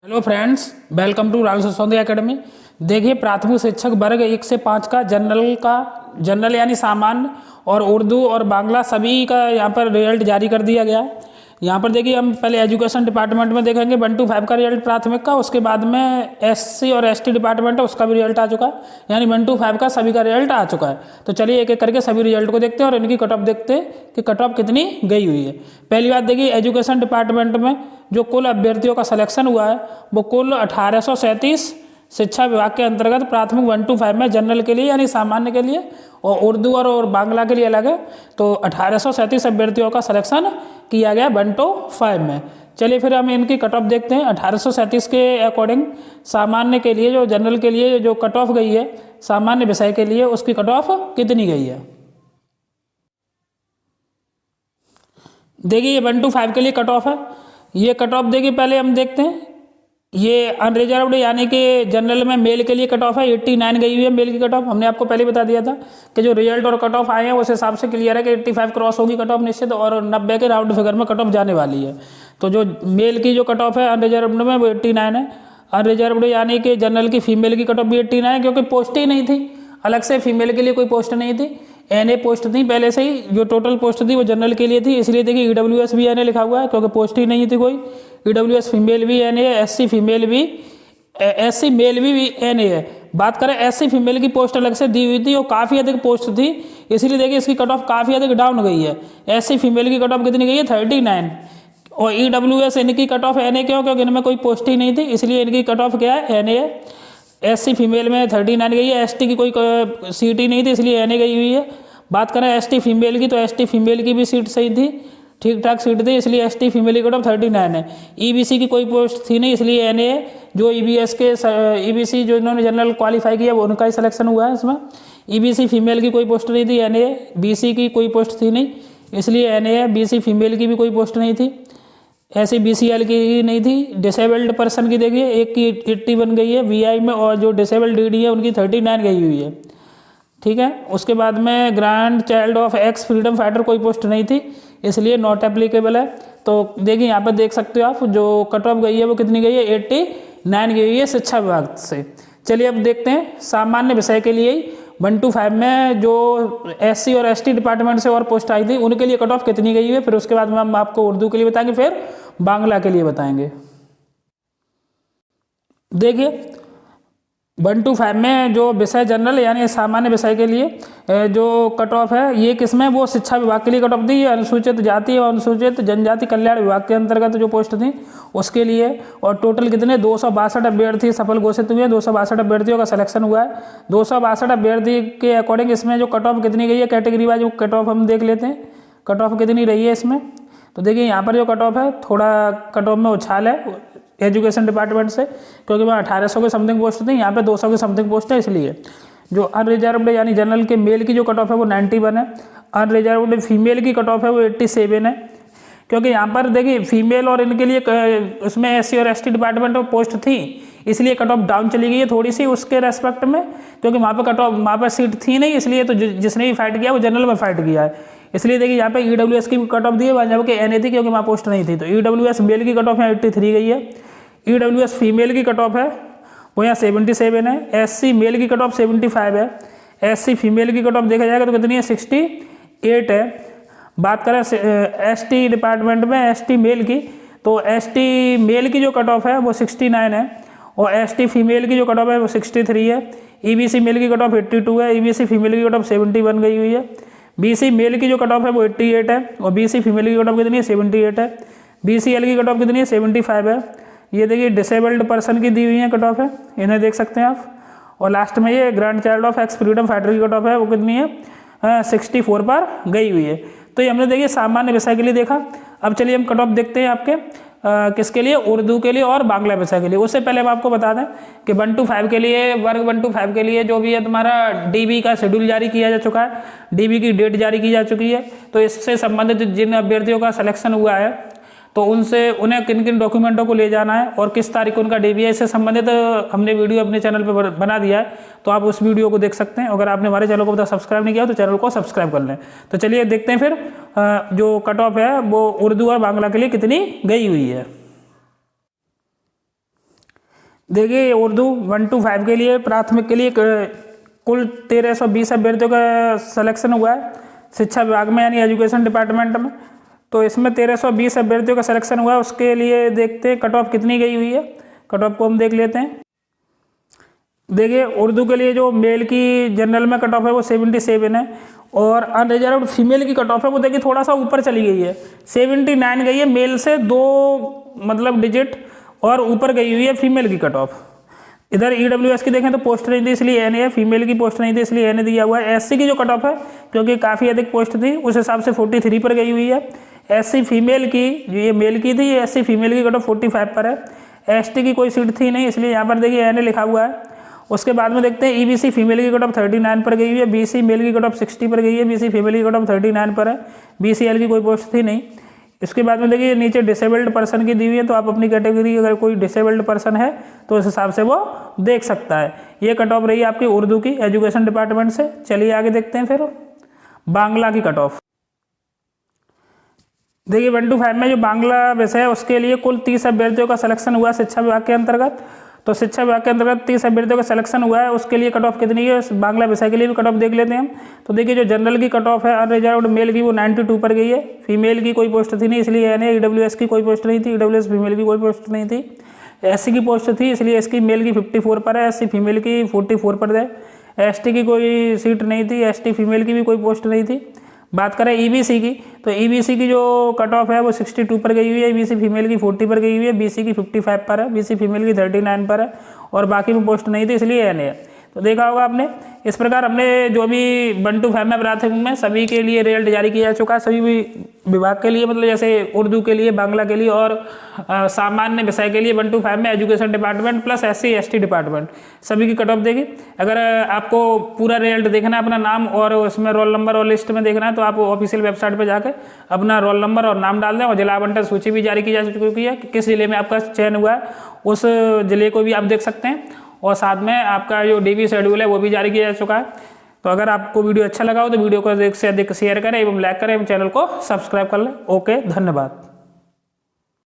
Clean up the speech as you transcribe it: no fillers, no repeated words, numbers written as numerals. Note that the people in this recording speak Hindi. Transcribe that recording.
Hello friends, welcome to Rahul Saundarya academy. देखिए, प्राथमिक शिक्षक वर्ग 1 से 5 का जनरल यानी सामान्य और उर्दू और बांग्ला सभी का यहाँ पर रिजल्ट जारी कर दिया गया है। यहाँ पर देखिए, हम पहले एजुकेशन डिपार्टमेंट में देखेंगे 1 to 5 का रिजल्ट प्राथमिक का, उसके बाद में एससी और एसटी डिपार्टमेंट है उसका भी रिजल्ट आ चुका है, यानी 1 to 5 का सभी का रिजल्ट आ चुका है। तो चलिए एक एक करके सभी रिजल्ट को देखते हैं और इनकी कट ऑफ देखते हैं कि कट ऑफ कितनी गई हुई है। पहली बात देखिए, एजुकेशन डिपार्टमेंट में जो कुल अभ्यर्थियों का सिलेक्शन हुआ है वो कुल 1837 शिक्षा विभाग के अंतर्गत प्राथमिक 1 to 5 में जनरल के लिए यानी सामान्य के लिए और उर्दू और बांग्ला के लिए अलग है। तो 1837 अभ्यर्थियों का सिलेक्शन किया गया 1 to 5 में। चलिए फिर हम इनकी कट ऑफ देखते हैं। 1837 के अकॉर्डिंग सामान्य के लिए जो जनरल के लिए जो कट ऑफ गई है सामान्य विषय के लिए, उसकी कट ऑफ कितनी गई है। देखिए, ये 1 to 5 के लिए कट ऑफ है। ये कट ऑफ देखिए, पहले हम देखते हैं। ये अनरिजर्व्ड यानी कि जनरल में मेल के लिए कट ऑफ है 89 गई हुई है मेल की कट ऑफ। हमने आपको पहले बता दिया था कि जो रिजल्ट और कट ऑफ आए हैं उस हिसाब से क्लियर है कि 85 क्रॉस होगी कट ऑफ निश्चित, और 90 के राउंड फिगर में कट ऑफ जाने वाली है। तो जो मेल की जो कट ऑफ है अनरिजर्व्ड में वो 89 है। अनरिजर्व्ड यानी कि जनरल की फीमेल की कट ऑफ भी 89 है, क्योंकि पोस्ट ही नहीं थी, अलग से फीमेल के लिए कोई पोस्ट नहीं थी। एनए पोस्ट थी पहले से ही, जो टोटल पोस्ट थी वो जनरल के लिए थी, इसलिए देखिए ईडब्ल्यूएस भी एनए लिखा हुआ है क्योंकि पोस्ट ही नहीं थी कोई। ईडब्ल्यूएस फीमेल भी एनए है, एससी फीमेल भी, एससी मेल भी एनए है। बात करें एससी फीमेल की पोस्ट अलग से दी हुई थी और काफ़ी अधिक पोस्ट थी, इसलिए देखिए इसकी कट ऑफ काफ़ी अधिक डाउन गई है। एससी फीमेल की कट ऑफ कितनी गई है 39, और ईडब्ल्यूएस इनकी कट ऑफ एनए क्यों, क्योंकि इनमें कोई पोस्ट ही नहीं थी, इसलिए इनकी कट ऑफ क्या है एनए है। एससी फीमेल में 39 गई है, एसटी की कोई सीट ही नहीं थी इसलिए एनए गई हुई है। बात करें एसटी फीमेल की तो एसटी फीमेल की भी सीट सही थी, ठीक ठाक सीट थी, इसलिए एसटी फीमेल की कट ऑफ 39 है। ईबीसी की कोई पोस्ट थी नहीं इसलिए एनए है। जो ईबीएस के ईबीसी जो इन्होंने जनरल क्वालिफाई किया वो उनका ही सिलेक्शन हुआ है इसमें। ईबीसी फीमेल की कोई पोस्ट नहीं थी, एनए है। बीसी की कोई पोस्ट थी नहीं इसलिए एनए है। बीसी फीमेल की भी कोई पोस्ट नहीं थी, ऐसी बीसीएल की नहीं थी। डिसेबल्ड पर्सन की देखिए एक की 80 बन गई है वीआई में, और जो डिसेबल्ड डीडी है उनकी 39 गई हुई है, ठीक है। उसके बाद में grand child of x freedom fighter कोई पोस्ट नहीं थी इसलिए नॉट एप्लीकेबल है। तो देखिए यहाँ पर देख सकते हो आप, जो कट ऑफ गई है वो कितनी गई है 89 गई हुई है शिक्षा विभाग से। चलिए अब देखते हैं सामान्य विषय के लिए 1 to 5 में जो एससी और एसटी डिपार्टमेंट से और पोस्ट आई थी उनके लिए कट ऑफ कितनी गई हुई है। फिर उसके बाद में हम आपको उर्दू के लिए बताएंगे, फिर बांग्ला के लिए बताएंगे। देखिए 1 to 5 में जो विषय जनरल यानी सामान्य विषय के लिए जो कट ऑफ है ये किसमें, वो शिक्षा विभाग के लिए कट ऑफ दी है। अनुसूचित जाति और अनुसूचित जनजाति कल्याण विभाग के अंतर्गत जो पोस्ट थी उसके लिए, और टोटल कितने 262 अभ्यर्थी सफल घोषित हुए हैं। 262 अभ्यर्थियों का सिलेक्शन हुआ है। 262 अभ्यर्थी के अकॉर्डिंग इसमें जो कट ऑफ कितनी गई है कैटेगरी वाइज, कट ऑफ हम देख लेते हैं कट ऑफ कितनी रही है इसमें। तो देखिए यहाँ पर जो कट ऑफ है थोड़ा कट ऑफ में उछाल है एजुकेशन डिपार्टमेंट से, क्योंकि वहाँ 1800 के समथिंग पोस्ट थी, यहाँ पे 200 के समथिंग पोस्ट है, इसलिए जो अनरिजर्व्ड यानी जनरल के मेल की जो कट ऑफ है वो 91 है। अनरिजर्व्ड फीमेल की कट ऑफ है वो 87 है, क्योंकि यहाँ पर देखिए फीमेल और इनके लिए उसमें एससी और एसटी डिपार्टमेंट में पोस्ट थी इसलिए कट ऑफ डाउन चली गई है थोड़ी सी उसके रेस्पेक्ट में, क्योंकि वहाँ पर कट ऑफ वहाँ पर सीट थी नहीं, इसलिए तो जिसने भी फाइट किया वो जनरल में फाइट किया है। इसलिए देखिए यहाँ पे ईडब्ल्यूएस की कट ऑफ दी है वहाँ जब कि एनए थी क्योंकि वहाँ पोस्ट नहीं थी। तो ईडब्ल्यूएस मेल की कट ऑफ यहाँ 83 गई है। ईडब्ल्यूएस फीमेल की कट ऑफ है वो यहाँ 77 है। एससी मेल की कट ऑफ 75 है। एससी फीमेल की कट ऑफ देखा जाएगा तो कितनी है 68 है। बात करें एसटी डिपार्टमेंट में एसटी मेल की, तो एसटी मेल की जो कट ऑफ है वो 69 है, और एसटी फीमेल की जो कट ऑफ है वो 63 है। ईबीसी मेल की कट ऑफ 82 है। ईबीसी फीमेल की कट ऑफ 71 गई हुई है। बीसी मेल की जो कट ऑफ है वो 88 है, और बीसी फीमेल की कट ऑफ कितनी है 78 है। बीसीएल की कट ऑफ कितनी है 75 है। ये देखिए डिसेबल्ड पर्सन की दी हुई है कट ऑफ है, इन्हें देख सकते हैं आप। और लास्ट में ये grand child of x freedom fighter की कट ऑफ है वो कितनी है 64 पर गई हुई है। तो ये हमने देखिए सामान्य विषय के लिए देखा। अब चलिए हम कट ऑफ देखते हैं आपके किसके लिए, उर्दू के लिए और बांग्ला विषय के लिए। उससे पहले हम आपको बता दें कि 1 to 5 के लिए वर्ग 1 to 5 के लिए जो भी है तुम्हारा डीबी का शेड्यूल जारी किया जा चुका है, डीबी की डेट जारी की जा चुकी है। तो इससे संबंधित जिन अभ्यर्थियों का सिलेक्शन हुआ है तो उन्हें किन किन डॉक्यूमेंटों को ले जाना है और किस तारीख को उनका डीबी है, इससे संबंधित हमने वीडियो अपने चैनल पर बना दिया है, तो आप उस वीडियो को देख सकते हैं। अगर आपने हमारे चैनल को अब तक सब्सक्राइब नहीं किया तो चैनल को सब्सक्राइब कर लें। तो चलिए देखते हैं फिर जो कट ऑफ है वो उर्दू और बांग्ला के लिए कितनी गई हुई है। देखिए उर्दू 1 to 5 के लिए प्राथमिक के लिए कुल 1320 अभ्यर्थियों का सिलेक्शन हुआ है शिक्षा विभाग में यानी एजुकेशन डिपार्टमेंट में। तो इसमें 1320 अभ्यर्थियों का सिलेक्शन हुआ है। उसके लिए देखते हैं कट ऑफ कितनी गई हुई है। कट ऑफ को हम देख लेते हैं। देखिए उर्दू के लिए जो मेल की जनरल में कट ऑफ है वो 77 है और अनरिजर्व्ड फीमेल की कट ऑफ है वो देखिए थोड़ा सा ऊपर चली गई है, 79 गई है। मेल से 2 मतलब डिजिट और ऊपर गई हुई है फीमेल की कट ऑफ। इधर ईडब्ल्यूएस की देखें तो पोस्ट नहीं थी इसलिए एन है, फीमेल की पोस्ट नहीं थी इसलिए एन दिया हुआ है। एससी की जो कट ऑफ है क्योंकि काफ़ी अधिक पोस्ट थी उस हिसाब से 43 पर गई हुई है। एससी फीमेल की जो ये मेल की थी, एससी फीमेल की कट ऑफ 45 पर है। एसटी की कोई सीट थी नहीं इसलिए यहाँ पर देखिए एन लिखा हुआ है। उसके बाद में देखते हैं ईबीसी फीमेल की कट ऑफ 39 पर गई हुई है, बीसी मेल की कट ऑफ 60 पर गई है, बीसी फीमेल की कट ऑफ 39 पर है, बीसीएल की कोई पोस्ट थी नहीं। इसके बाद में देखिए नीचे डिसेबल्ड पर्सन की दी हुई है, तो आप अपनी कैटेगरी अगर कोई डिसेबल्ड पर्सन है तो उस हिसाब से वो देख सकता है। ये कट ऑफ रही है आपकी उर्दू की एजुकेशन डिपार्टमेंट से। चलिए आगे देखते हैं फिर बांग्ला की कट ऑफ। देखिए 1 to 5 में जो बांग्ला विषय है उसके लिए कुल 30 अभ्यर्थियों का सिलेक्शन हुआ शिक्षा विभाग के अंतर्गत। तो शिक्षा विभाग के अंतर्गत 30 अभ्यर्थियों का सिलेक्शन हुआ है। उसके लिए कट ऑफ कितनी है बांग्ला विषय के लिए भी कट ऑफ देख लेते हैं हम। तो देखिए जो जनरल की कट ऑफ है अनरिजर्व्ड मेल की वो 92 पर गई है, फीमेल की कोई पोस्ट थी नहीं इसलिए एन है, ईडब्ल्यूएस की कोई पोस्ट नहीं थी, ईडब्ल्यूएस फीमेल की कोई पोस्ट नहीं थी, एससी की पोस्ट थी इसलिए इसकी मेल की 54 पर है, एससी फीमेल की 44 पर है, एसटी की कोई सीट नहीं थी, एसटी फीमेल की भी कोई पोस्ट नहीं थी। बात करें ईबीसी की तो ईबीसी की जो कट ऑफ है वो 62 पर गई हुई है, ईबीसी फीमेल की 40 पर गई हुई है, बीसी की 55 पर है, बीसी फीमेल की 39 पर है और बाकी में पोस्ट नहीं थी इसलिए एन है। तो देखा होगा आपने। इस प्रकार हमने जो भी 1 to 5 में प्राथमिक में सभी के लिए रिजल्ट जारी किया जा चुका है, सभी भी विभाग के लिए मतलब जैसे उर्दू के लिए, बांग्ला के लिए और सामान्य विषय के लिए 1 to 5 में education department plus SC ST department सभी की कट ऑफ देगी। अगर आपको पूरा रिजल्ट देखना है, अपना नाम और उसमें रोल नंबर और लिस्ट में देखना है तो आप ऑफिशियल वेबसाइट पर जाकर अपना रोल नंबर और नाम डाल दें और जिला आवंटन सूची भी जारी की जा चुकी है कि किस जिले में आपका चयन हुआ है उस जिले को भी आप देख सकते हैं और साथ में आपका जो डीबी शेड्यूल है वो भी जारी किया जा चुका है। तो अगर आपको वीडियो अच्छा लगा हो तो वीडियो को अधिक से अधिक शेयर करें एवं लाइक करें एवं चैनल को सब्सक्राइब कर लें। ओके, धन्यवाद।